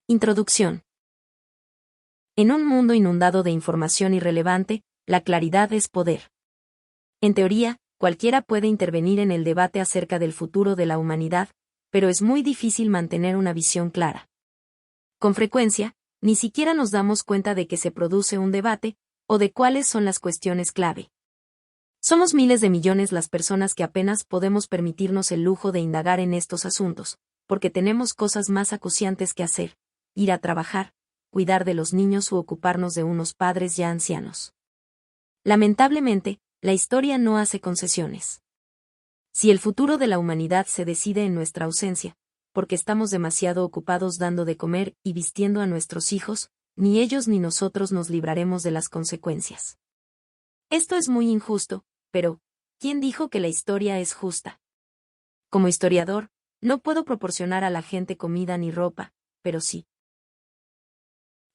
Introducción. En un mundo inundado de información irrelevante, la claridad es poder. En teoría, cualquiera puede intervenir en el debate acerca del futuro de la humanidad, pero es muy difícil mantener una visión clara. Con frecuencia, ni siquiera nos damos cuenta de que se produce un debate, o de cuáles son las cuestiones clave. Somos miles de millones las personas que apenas podemos permitirnos el lujo de indagar en estos asuntos, porque tenemos cosas más acuciantes que hacer: ir a trabajar, cuidar de los niños u ocuparnos de unos padres ya ancianos. Lamentablemente, la historia no hace concesiones. Si el futuro de la humanidad se decide en nuestra ausencia, porque estamos demasiado ocupados dando de comer y vistiendo a nuestros hijos, ni ellos ni nosotros nos libraremos de las consecuencias. Esto es muy injusto, pero ¿quién dijo que la historia es justa? Como historiador, no puedo proporcionar a la gente comida ni ropa, pero sí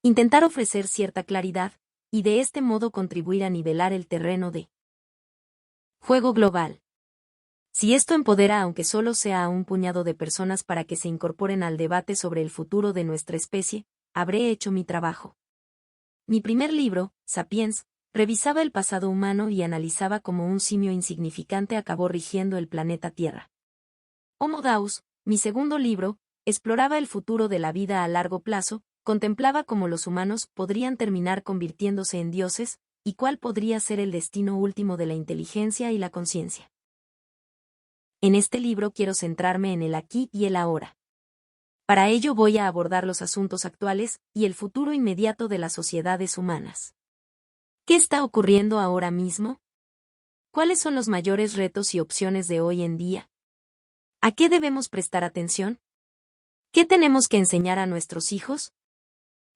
intentar ofrecer cierta claridad, y de este modo contribuir a nivelar el terreno de juego global. Si esto empodera aunque solo sea a un puñado de personas para que se incorporen al debate sobre el futuro de nuestra especie, habré hecho mi trabajo. Mi primer libro, Sapiens, revisaba el pasado humano y analizaba cómo un simio insignificante acabó rigiendo el planeta Tierra. Homo Deus, mi segundo libro, exploraba el futuro de la vida a largo plazo, contemplaba cómo los humanos podrían terminar convirtiéndose en dioses, y cuál podría ser el destino último de la inteligencia y la conciencia. En este libro quiero centrarme en el aquí y el ahora. Para ello voy a abordar los asuntos actuales y el futuro inmediato de las sociedades humanas. ¿Qué está ocurriendo ahora mismo? ¿Cuáles son los mayores retos y opciones de hoy en día? ¿A qué debemos prestar atención? ¿Qué tenemos que enseñar a nuestros hijos?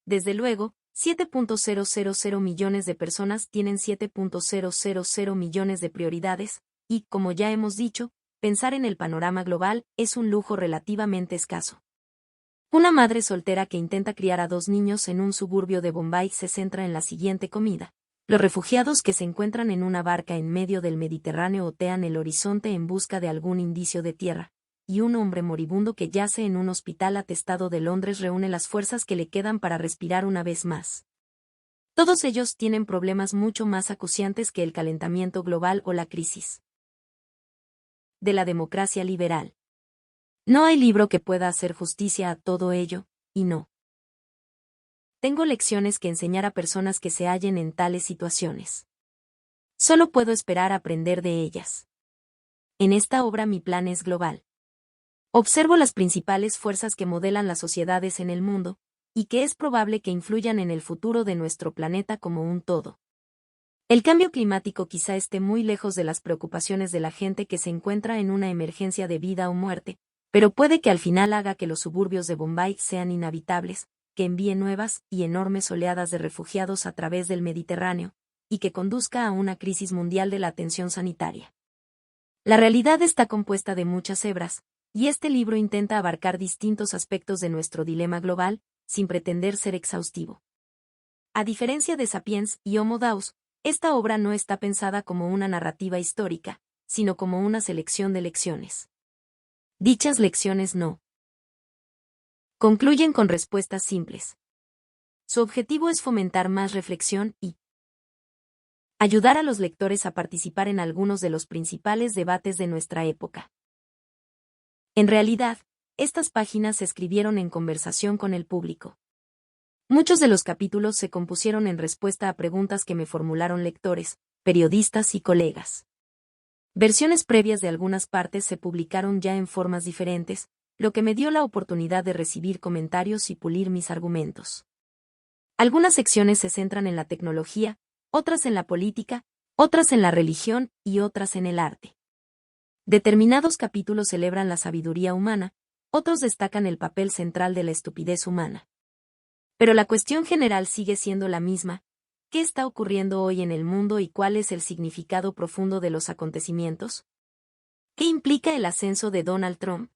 Desde luego, 7.000 millones de personas tienen 7.000 millones de prioridades, y, como ya hemos dicho, pensar en el panorama global es un lujo relativamente escaso. Una madre soltera que intenta criar a 2 niños en un suburbio de Bombay se centra en la siguiente comida. Los refugiados que se encuentran en una barca en medio del Mediterráneo otean el horizonte en busca de algún indicio de tierra, y un hombre moribundo que yace en un hospital atestado de Londres reúne las fuerzas que le quedan para respirar una vez más. Todos ellos tienen problemas mucho más acuciantes que el calentamiento global o la crisis de la democracia liberal. No hay libro que pueda hacer justicia a todo ello, y no tengo lecciones que enseñar a personas que se hallen en tales situaciones. Solo puedo esperar a aprender de ellas. En esta obra mi plan es global. Observo las principales fuerzas que modelan las sociedades en el mundo, y que es probable que influyan en el futuro de nuestro planeta como un todo. El cambio climático quizá esté muy lejos de las preocupaciones de la gente que se encuentra en una emergencia de vida o muerte, pero puede que al final haga que los suburbios de Bombay sean inhabitables, que envíe nuevas y enormes oleadas de refugiados a través del Mediterráneo, y que conduzca a una crisis mundial de la atención sanitaria. La realidad está compuesta de muchas hebras, y este libro intenta abarcar distintos aspectos de nuestro dilema global, sin pretender ser exhaustivo. A diferencia de Sapiens y Homo Deus, esta obra no está pensada como una narrativa histórica, sino como una selección de lecciones. Dichas lecciones no concluyen con respuestas simples. Su objetivo es fomentar más reflexión y ayudar a los lectores a participar en algunos de los principales debates de nuestra época. En realidad, estas páginas se escribieron en conversación con el público. Muchos de los capítulos se compusieron en respuesta a preguntas que me formularon lectores, periodistas y colegas. Versiones previas de algunas partes se publicaron ya en formas diferentes, lo que me dio la oportunidad de recibir comentarios y pulir mis argumentos. Algunas secciones se centran en la tecnología, otras en la política, otras en la religión y otras en el arte. Determinados capítulos celebran la sabiduría humana, otros destacan el papel central de la estupidez humana. Pero la cuestión general sigue siendo la misma: ¿qué está ocurriendo hoy en el mundo y cuál es el significado profundo de los acontecimientos? ¿Qué implica el ascenso de Donald Trump?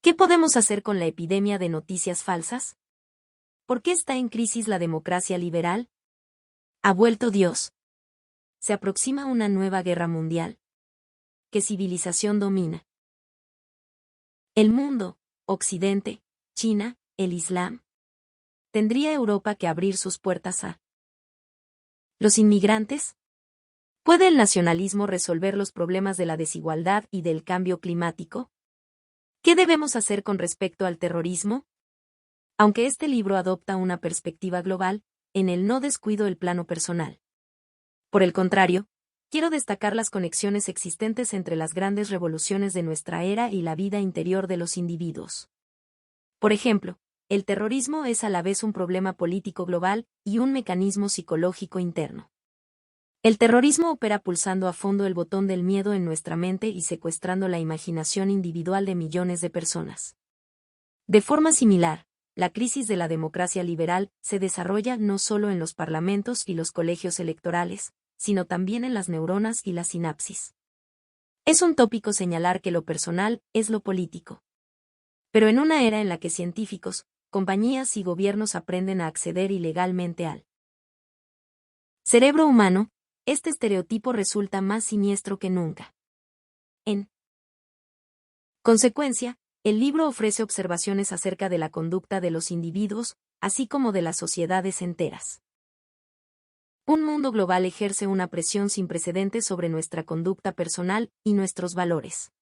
¿Qué podemos hacer con la epidemia de noticias falsas? ¿Por qué está en crisis la democracia liberal? ¿Ha vuelto Dios? ¿Se aproxima una nueva guerra mundial? ¿Qué civilización domina el mundo? ¿Occidente, China, el Islam? ¿tendría Europa que abrir sus puertas a los inmigrantes? ¿Puede el nacionalismo resolver los problemas de la desigualdad y del cambio climático? ¿Qué debemos hacer con respecto al terrorismo? Aunque este libro adopta una perspectiva global, en él no descuido el plano personal. Por el contrario, quiero destacar las conexiones existentes entre las grandes revoluciones de nuestra era y la vida interior de los individuos. Por ejemplo, el terrorismo es a la vez un problema político global y un mecanismo psicológico interno. El terrorismo opera pulsando a fondo el botón del miedo en nuestra mente y secuestrando la imaginación individual de millones de personas. De forma similar, la crisis de la democracia liberal se desarrolla no solo en los parlamentos y los colegios electorales, sino también en las neuronas y la sinapsis. Es un tópico señalar que lo personal es lo político. Pero en una era en la que científicos, compañías y gobiernos aprenden a acceder ilegalmente al cerebro humano, este estereotipo resulta más siniestro que nunca. En consecuencia, el libro ofrece observaciones acerca de la conducta de los individuos, así como de las sociedades enteras. Un mundo global ejerce una presión sin precedentes sobre nuestra conducta personal y nuestros valores.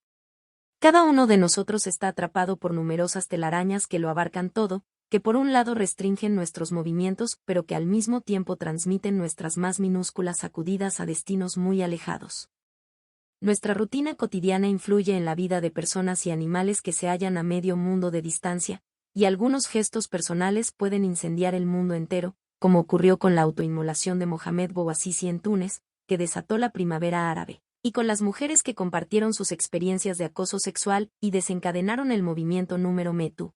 Cada uno de nosotros está atrapado por numerosas telarañas que lo abarcan todo, que por un lado restringen nuestros movimientos, pero que al mismo tiempo transmiten nuestras más minúsculas sacudidas a destinos muy alejados. Nuestra rutina cotidiana influye en la vida de personas y animales que se hallan a medio mundo de distancia, y algunos gestos personales pueden incendiar el mundo entero, como ocurrió con la autoinmolación de Mohamed Bouazizi en Túnez, que desató la primavera árabe, y con las mujeres que compartieron sus experiencias de acoso sexual y desencadenaron el movimiento número MeToo.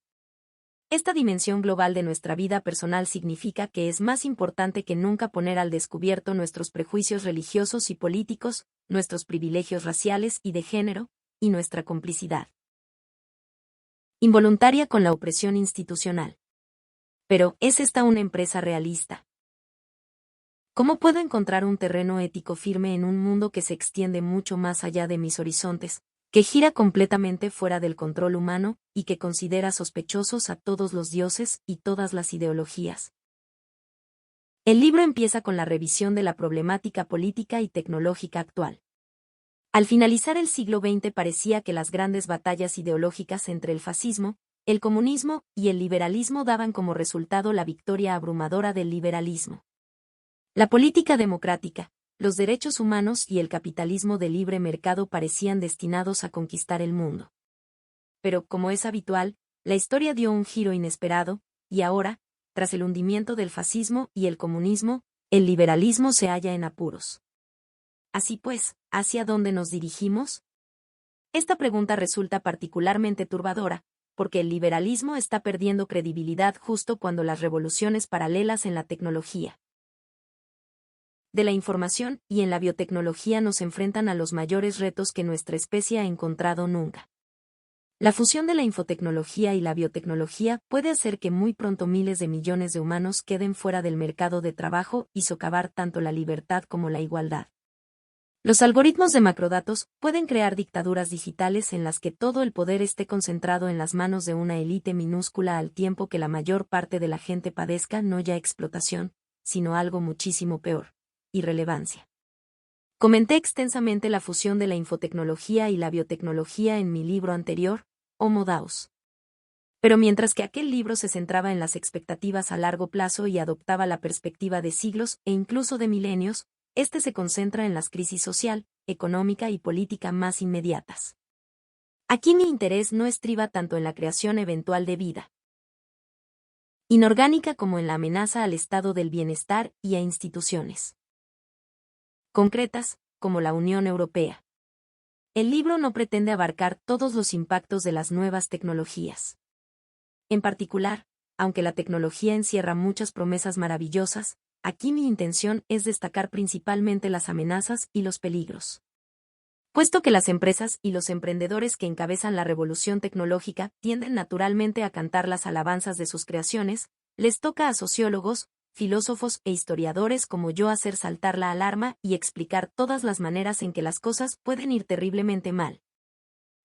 Esta dimensión global de nuestra vida personal significa que es más importante que nunca poner al descubierto nuestros prejuicios religiosos y políticos, nuestros privilegios raciales y de género, y nuestra complicidad involuntaria con la opresión institucional. Pero, ¿es esta una empresa realista? ¿Cómo puedo encontrar un terreno ético firme en un mundo que se extiende mucho más allá de mis horizontes, que gira completamente fuera del control humano, y que considera sospechosos a todos los dioses y todas las ideologías? El libro empieza con la revisión de la problemática política y tecnológica actual. Al finalizar el siglo XX parecía que las grandes batallas ideológicas entre el fascismo, el comunismo y el liberalismo daban como resultado la victoria abrumadora del liberalismo. La política democrática, los derechos humanos y el capitalismo de libre mercado parecían destinados a conquistar el mundo. Pero, como es habitual, la historia dio un giro inesperado, y ahora, tras el hundimiento del fascismo y el comunismo, el liberalismo se halla en apuros. Así pues, ¿hacia dónde nos dirigimos? Esta pregunta resulta particularmente turbadora, porque el liberalismo está perdiendo credibilidad justo cuando las revoluciones paralelas en la tecnología de la información y en la biotecnología nos enfrentan a los mayores retos que nuestra especie ha encontrado nunca. La fusión de la infotecnología y la biotecnología puede hacer que muy pronto miles de millones de humanos queden fuera del mercado de trabajo y socavar tanto la libertad como la igualdad. Los algoritmos de macrodatos pueden crear dictaduras digitales en las que todo el poder esté concentrado en las manos de una élite minúscula al tiempo que la mayor parte de la gente padezca no ya explotación, sino algo muchísimo peor: irrelevancia. Comenté extensamente la fusión de la infotecnología y la biotecnología en mi libro anterior, Homo Deus. Pero mientras que aquel libro se centraba en las expectativas a largo plazo y adoptaba la perspectiva de siglos e incluso de milenios, este se concentra en las crisis social, económica y política más inmediatas. Aquí mi interés no estriba tanto en la creación eventual de vida inorgánica como en la amenaza al estado del bienestar y a instituciones concretas, como la Unión Europea. El libro no pretende abarcar todos los impactos de las nuevas tecnologías. En particular, aunque la tecnología encierra muchas promesas maravillosas, aquí mi intención es destacar principalmente las amenazas y los peligros. Puesto que las empresas y los emprendedores que encabezan la revolución tecnológica tienden naturalmente a cantar las alabanzas de sus creaciones, les toca a sociólogos, filósofos e historiadores como yo hacer saltar la alarma y explicar todas las maneras en que las cosas pueden ir terriblemente mal.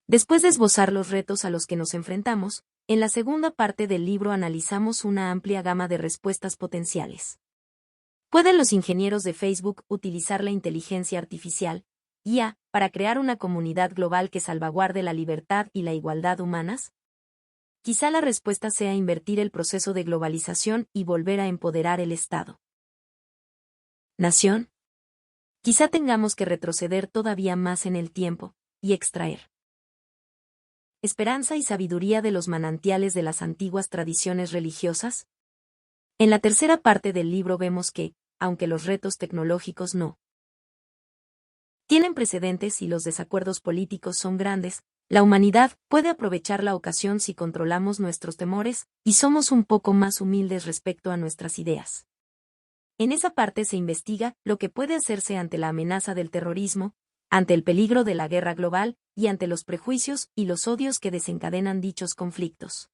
Después de esbozar los retos a los que nos enfrentamos, En la segunda parte del libro analizamos una amplia gama de respuestas potenciales. ¿Pueden los ingenieros de Facebook utilizar la inteligencia artificial, IA, para crear una comunidad global que salvaguarde la libertad y la igualdad humanas? Quizá la respuesta sea invertir el proceso de globalización y volver a empoderar el Estado. ¿Nación? Quizá tengamos que retroceder todavía más en el tiempo, y extraer esperanza y sabiduría de los manantiales de las antiguas tradiciones religiosas. En la tercera parte del libro vemos que, aunque los retos tecnológicos no tienen precedentes y los desacuerdos políticos son grandes, la humanidad puede aprovechar la ocasión si controlamos nuestros temores y somos un poco más humildes respecto a nuestras ideas. En esa parte se investiga lo que puede hacerse ante la amenaza del terrorismo, ante el peligro de la guerra global y ante los prejuicios y los odios que desencadenan dichos conflictos.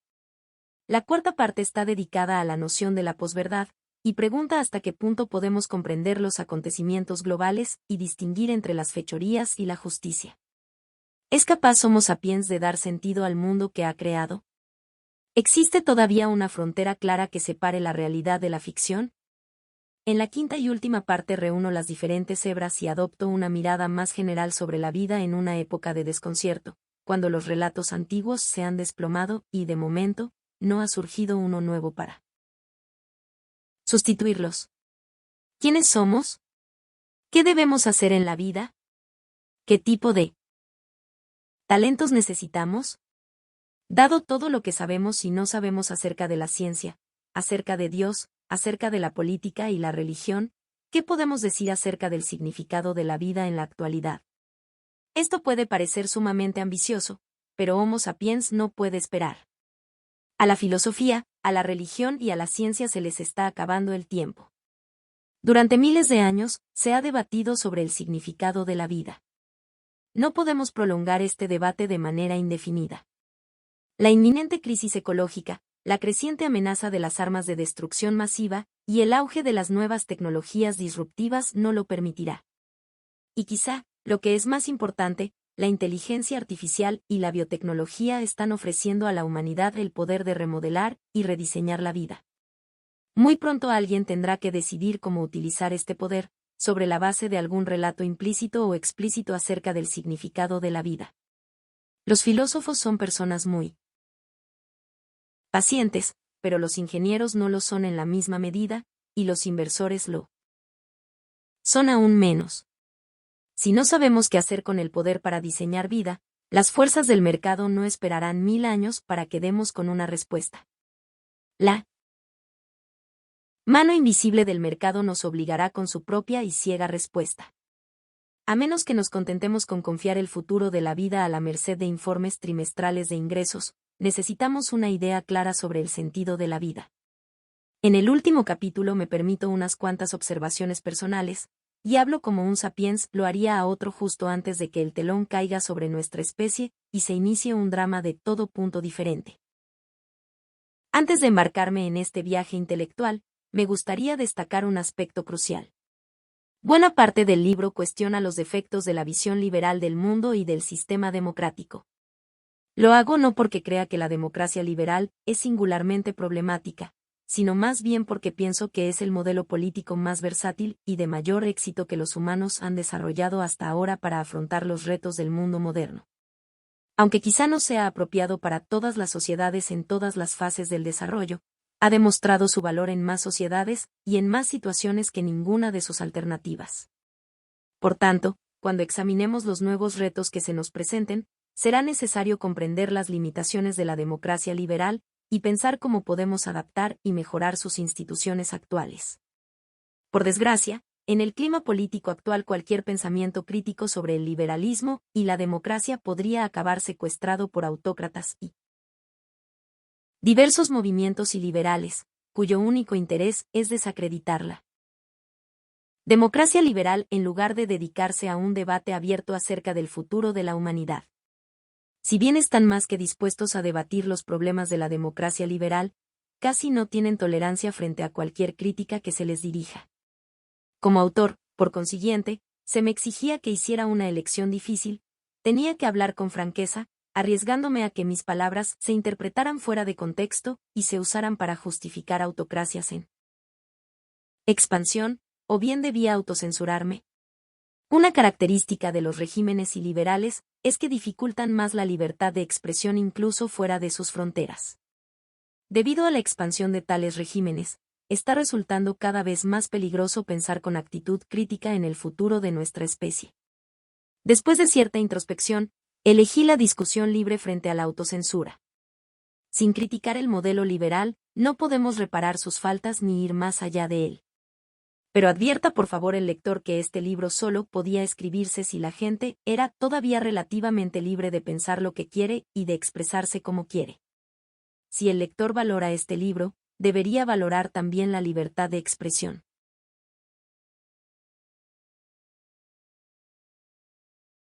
La cuarta parte está dedicada a la noción de la posverdad, y pregunta hasta qué punto podemos comprender los acontecimientos globales y distinguir entre las fechorías y la justicia. ¿Es capaz Homo sapiens de dar sentido al mundo que ha creado? ¿Existe todavía una frontera clara que separe la realidad de la ficción? En la quinta y última parte reúno las diferentes hebras y adopto una mirada más general sobre la vida en una época de desconcierto, cuando los relatos antiguos se han desplomado y, de momento, no ha surgido uno nuevo para sustituirlos. ¿Quiénes somos? ¿Qué debemos hacer en la vida? ¿Qué tipo de talentos necesitamos? Dado todo lo que sabemos y no sabemos acerca de la ciencia, acerca de Dios, acerca de la política y la religión, ¿qué podemos decir acerca del significado de la vida en la actualidad? Esto puede parecer sumamente ambicioso, pero Homo sapiens no puede esperar. A la filosofía, a la religión y a la ciencia se les está acabando el tiempo. Durante miles de años, se ha debatido sobre el significado de la vida. No podemos prolongar este debate de manera indefinida. La inminente crisis ecológica, la creciente amenaza de las armas de destrucción masiva y el auge de las nuevas tecnologías disruptivas no lo permitirá. Y quizá, lo que es más importante, la inteligencia artificial y la biotecnología están ofreciendo a la humanidad el poder de remodelar y rediseñar la vida. Muy pronto alguien tendrá que decidir cómo utilizar este poder, sobre la base de algún relato implícito o explícito acerca del significado de la vida. Los filósofos son personas muy pacientes, pero los ingenieros no lo son en la misma medida, y los inversores lo son aún menos. Si no sabemos qué hacer con el poder para diseñar vida, las fuerzas del mercado no esperarán 1000 años para que demos con una respuesta. La mano invisible del mercado nos obligará con su propia y ciega respuesta. A menos que nos contentemos con confiar el futuro de la vida a la merced de informes trimestrales de ingresos, necesitamos una idea clara sobre el sentido de la vida. En el último capítulo me permito unas cuantas observaciones personales, y hablo como un sapiens lo haría a otro justo antes de que el telón caiga sobre nuestra especie y se inicie un drama de todo punto diferente. Antes de embarcarme en este viaje intelectual, me gustaría destacar un aspecto crucial. Buena parte del libro cuestiona los defectos de la visión liberal del mundo y del sistema democrático. Lo hago no porque crea que la democracia liberal es singularmente problemática, sino más bien porque pienso que es el modelo político más versátil y de mayor éxito que los humanos han desarrollado hasta ahora para afrontar los retos del mundo moderno. Aunque quizá no sea apropiado para todas las sociedades en todas las fases del desarrollo, ha demostrado su valor en más sociedades y en más situaciones que ninguna de sus alternativas. Por tanto, cuando examinemos los nuevos retos que se nos presenten, será necesario comprender las limitaciones de la democracia liberal y pensar cómo podemos adaptar y mejorar sus instituciones actuales. Por desgracia, en el clima político actual cualquier pensamiento crítico sobre el liberalismo y la democracia podría acabar secuestrado por autócratas y diversos movimientos iliberales, cuyo único interés es desacreditarla. Democracia liberal en lugar de dedicarse a un debate abierto acerca del futuro de la humanidad. Si bien están más que dispuestos a debatir los problemas de la democracia liberal, casi no tienen tolerancia frente a cualquier crítica que se les dirija. Como autor, por consiguiente, se me exigía que hiciera una elección difícil, tenía que hablar con franqueza, arriesgándome a que mis palabras se interpretaran fuera de contexto y se usaran para justificar autocracias en expansión, o bien debía autocensurarme. Una característica de los regímenes iliberales es que dificultan más la libertad de expresión incluso fuera de sus fronteras. Debido a la expansión de tales regímenes, está resultando cada vez más peligroso pensar con actitud crítica en el futuro de nuestra especie. Después de cierta introspección, elegí la discusión libre frente a la autocensura. Sin criticar el modelo liberal, no podemos reparar sus faltas ni ir más allá de él. Pero advierta por favor el lector que este libro solo podía escribirse si la gente era todavía relativamente libre de pensar lo que quiere y de expresarse como quiere. Si el lector valora este libro, debería valorar también la libertad de expresión.